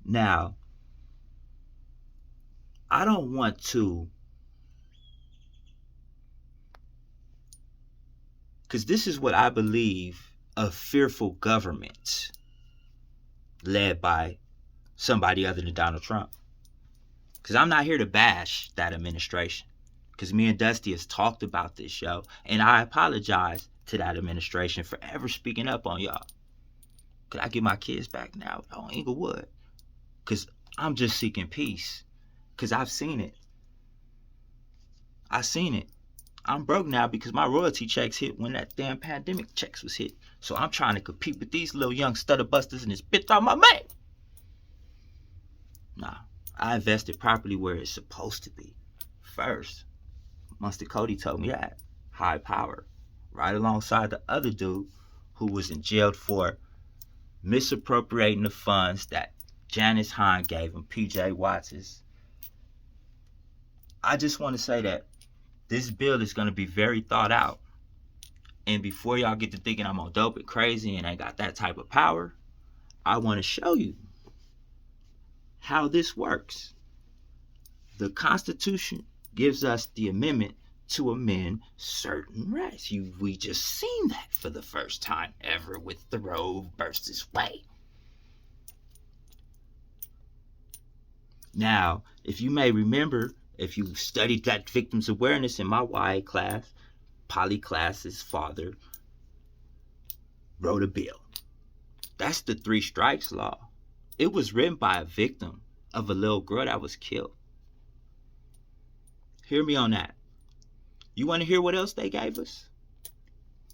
Now, I don't want to, because this is what I believe a fearful government led by somebody other than Donald Trump. Because I'm not here to bash that administration. Because me and Dusty has talked about this show, and I apologize to that administration for ever speaking up on y'all. Could I get my kids back now on Inglewood? Because I'm just seeking peace. Because I've seen it. I've seen it. I'm broke now because my royalty checks hit when that damn pandemic checks was hit. So I'm trying to compete with these little young stutter busters and this bitch on my man. Nah, I invested properly where it's supposed to be. First, Mustard Cody told me that. High power. Right alongside the other dude who was in jail for misappropriating the funds that Janice Hahn gave him, PJ Watts. I just want to say that this bill is going to be very thought out. And before y'all get to thinking I'm on dope and crazy and ain't got that type of power, I want to show you how this works. The Constitution gives us the amendment to amend certain rights. We just seen that for the first time ever with the Roe versus Wade. Now, if you may remember, if you studied that victims awareness in my YA class, Polly Class's father wrote a bill. That's the 3 strikes law. It was written by a victim of a little girl that was killed. Hear me on that. You want to hear what else they gave us?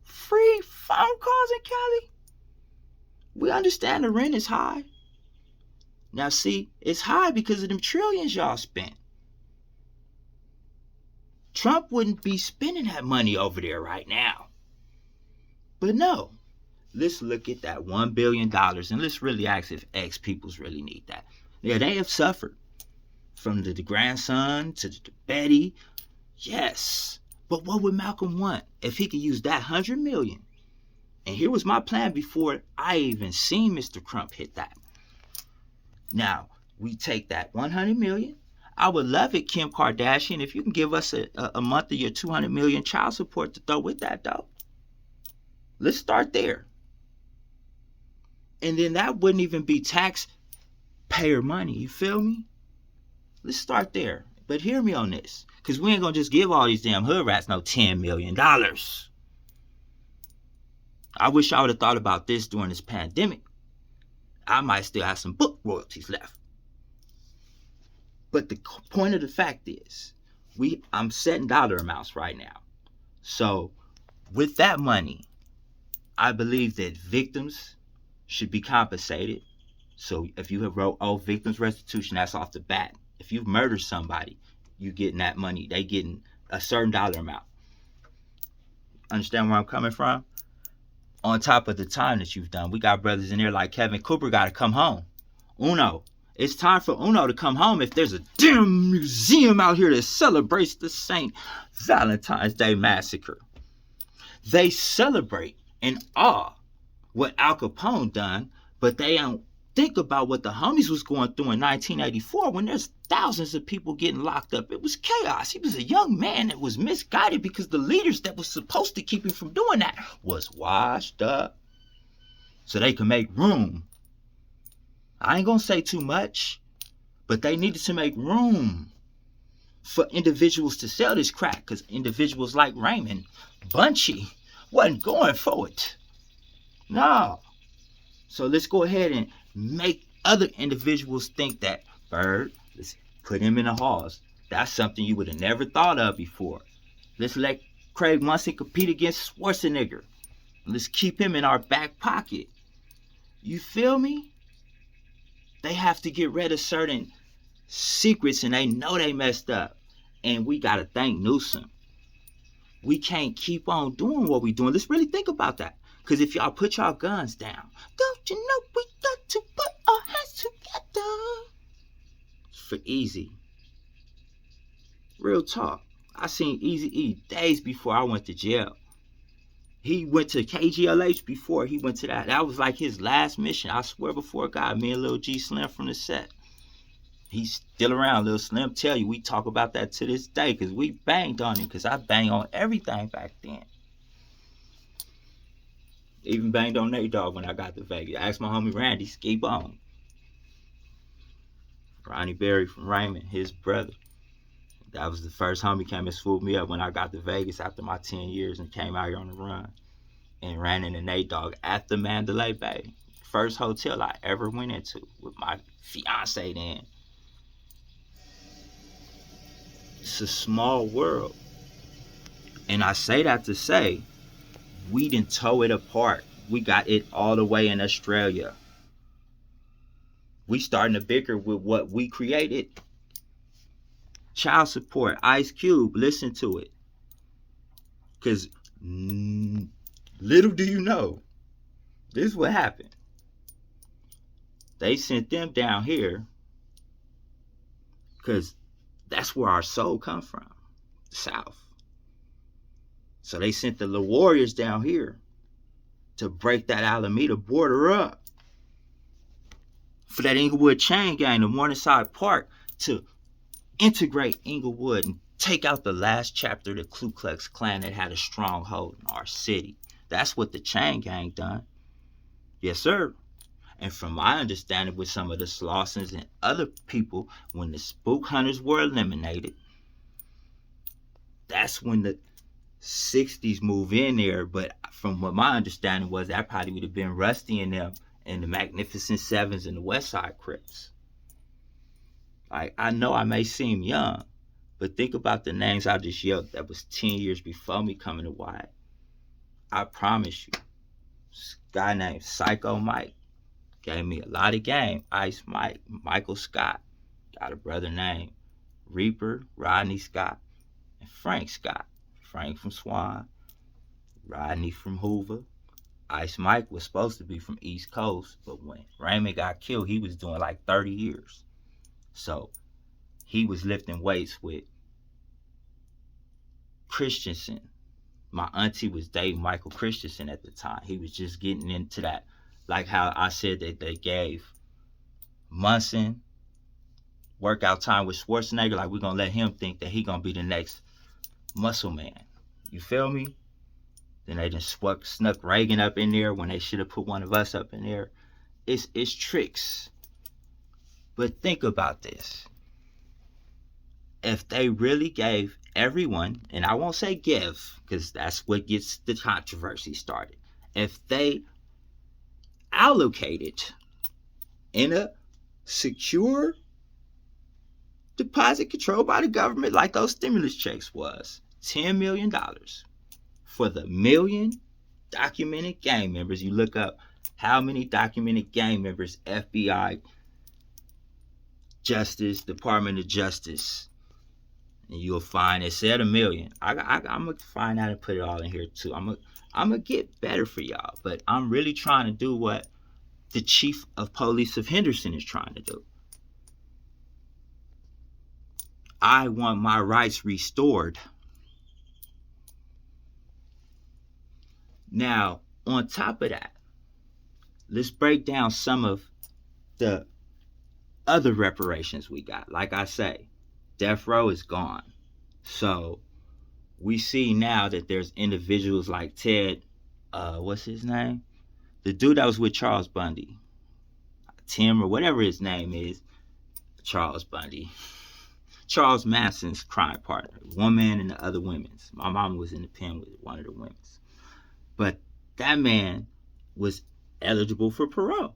Free phone calls in Cali. We understand the rent is high. Now see, it's high because of them trillions y'all spent. Trump wouldn't be spending that money over there right now. But no, let's look at that $1 billion and let's really ask if ex peoples really need that. Yeah, they have suffered. From the grandson to the Betty. Yes. But what would Malcolm want if he could use that $100 million? And here was my plan before I even seen Mr. Trump hit that. Now, we take that $100 million. I would love it, Kim Kardashian, if you can give us a month of your $200 million child support to throw with that, though. Let's start there. And then that wouldn't even be taxpayer money, you feel me? Let's start there. But hear me on this, because we ain't going to just give all these damn hood rats no $10 million. I wish I would have thought about this during this pandemic. I might still have some book royalties left. But the point of the fact is, I'm setting dollar amounts right now. So with that money, I believe that victims should be compensated. So if you have wrote victims restitution, that's off the bat. If you've murdered somebody, you getting that money. They getting a certain dollar amount. Understand where I'm coming from? On top of the time that you've done, we got brothers in there like Kevin Cooper got to come home. Uno. It's time for Uno to come home if there's a damn museum out here that celebrates the St. Valentine's Day Massacre. They celebrate in awe what Al Capone done, but they don't think about what the homies was going through in 1984 when there's thousands of people getting locked up. It was chaos. He was a young man that was misguided because the leaders that was supposed to keep him from doing that was washed up so they could make room. I ain't gonna say too much, but they needed to make room for individuals to sell this crack because individuals like Raymond Bunchy wasn't going for it. No. So let's go ahead and make other individuals think that, Bird, let's put him in the halls. That's something you would have never thought of before. Let's let Craig Munson compete against Schwarzenegger. Let's keep him in our back pocket. You feel me? They have to get rid of certain secrets and they know they messed up. And we got to thank Newsom. We can't keep on doing what we're doing. Let's really think about that. Because if y'all put y'all guns down, don't you know we got to put our hands together? For Easy. Real talk. I seen Easy E days before I went to jail. He went to KGLH before he went to that. That was like his last mission. I swear before God, me and Lil G Slim from the set. He's still around. Lil Slim tell you, we talk about that to this day because we banged on him because I banged on everything back then. Even banged on Nate Dogg when I got to Vegas. I asked my homie Randy, ski bone. Ronnie Berry from Raymond, his brother. That was the first homie came and swooped me up when I got to Vegas after my 10 years and came out here on the run. And ran into Nate Dogg at the Mandalay Bay. First hotel I ever went into with my fiance then. It's a small world. And I say that to say, we didn't tow it apart. We got it all the way in Australia. We starting to bicker with what we created. Child support, Ice Cube, listen to it. Because little do you know, this is what happened. They sent them down here because that's where our soul come from, the South. So they sent the little warriors down here to break that Alameda border up. For that Inglewood chain gang, the Morningside Park, to integrate Inglewood and take out the last chapter of the Ku Klux Klan that had a stronghold in our city. That's what the chain gang done. Yes, sir. And from my understanding with some of the Slossons and other people, when the spook hunters were eliminated, that's when the 60s move in there. But from what my understanding was, that probably would have been Rusty and them and the Magnificent Sevens and the West Side Crips. Like, I know I may seem young, but think about the names I just yelled that was 10 years before me coming to Wyatt. I promise you, this guy named Psycho Mike gave me a lot of game. Ice Mike, Michael Scott, got a brother named Reaper, Rodney Scott, and Frank Scott. Frank from Swan, Rodney from Hoover. Ice Mike was supposed to be from East Coast, but when Raymond got killed, he was doing like 30 years. So he was lifting weights with Christensen. My auntie was dating Michael Christensen at the time. He was just getting into that. Like how I said that they gave Munson workout time with Schwarzenegger, like we're going to let him think that he going to be the next muscle man. You feel me? Then they just snuck Reagan up in there when they should have put one of us up in there. It's tricks. But think about this. If they really gave everyone, and I won't say give, because that's what gets the controversy started. If they allocated in a secure deposit controlled by the government like those stimulus checks was, $10 million for the million documented gang members. You look up how many documented gang members FBI, Justice, Department of Justice, and you'll find it said 1 million. I'm going to find out and put it all in here too. I'm going to get better for y'all, but I'm really trying to do what the chief of police of Henderson is trying to do. I want my rights restored. Now, on top of that, let's break down some of the other reparations we got. Like I say, death row is gone. So we see now that there's individuals like Ted, what's his name? The dude that was with Charles Bundy. Tim or whatever his name is. Charles Bundy. Charles Manson's crime partner. One man and the other women's. My mom was in the pen with one of the women's. But that man was eligible for parole.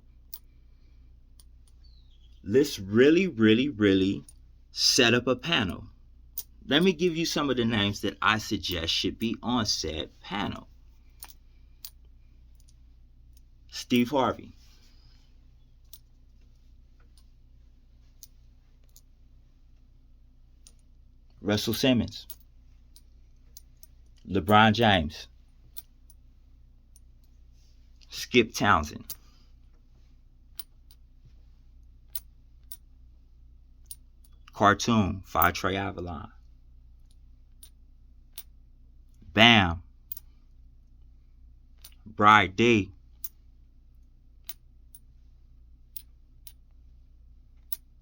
Let's really, really, really set up a panel. Let me give you some of the names that I suggest should be on said panel. Steve Harvey. Russell Simmons. LeBron James. Skip Townsend. Cartoon, Phi Trey Avalon. Bam. Bride D.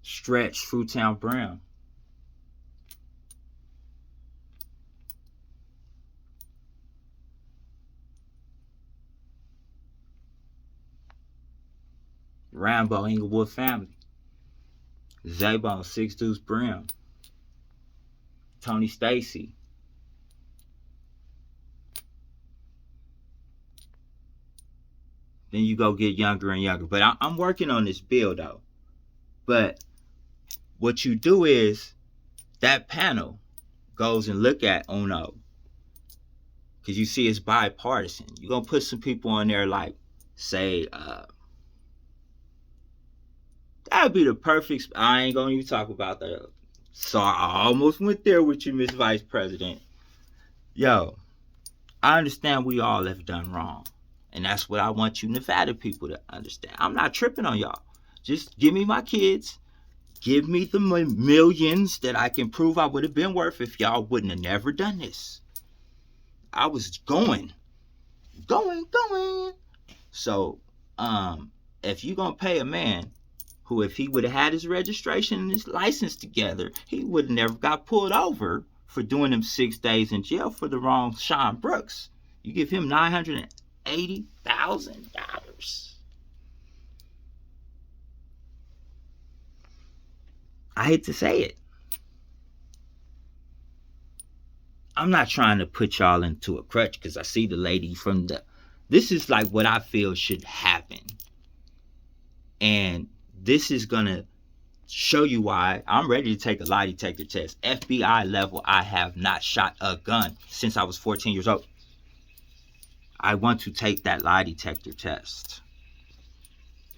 Stretch Fruitown Brown. Rambo Inglewood Family. Zabon Six Deuce Brown. Tony Stacy. Then you go get younger and younger. But I'm working on this bill though. But what you do is that panel goes and look at Uno. Because you see it's bipartisan. You're going to put some people on there like, say, that would be the perfect. I ain't going to even talk about that. Sorry, I almost went there with you, Miss Vice President. Yo, I understand we all have done wrong. And that's what I want you Nevada people to understand. I'm not tripping on y'all. Just give me my kids. Give me the millions that I can prove I would have been worth if y'all wouldn't have never done this. I was going. So, if you gonna pay a man who, if he would have had his registration and his license together, he would have never got pulled over for doing them 6 days in jail for the wrong Sean Brooks. You give him $980,000. I hate to say it. I'm not trying to put y'all into a crutch because I see the lady from the... This is like what I feel should happen. And this is going to show you why I'm ready to take a lie detector test. FBI level, I have not shot a gun since I was 14 years old. I want to take that lie detector test.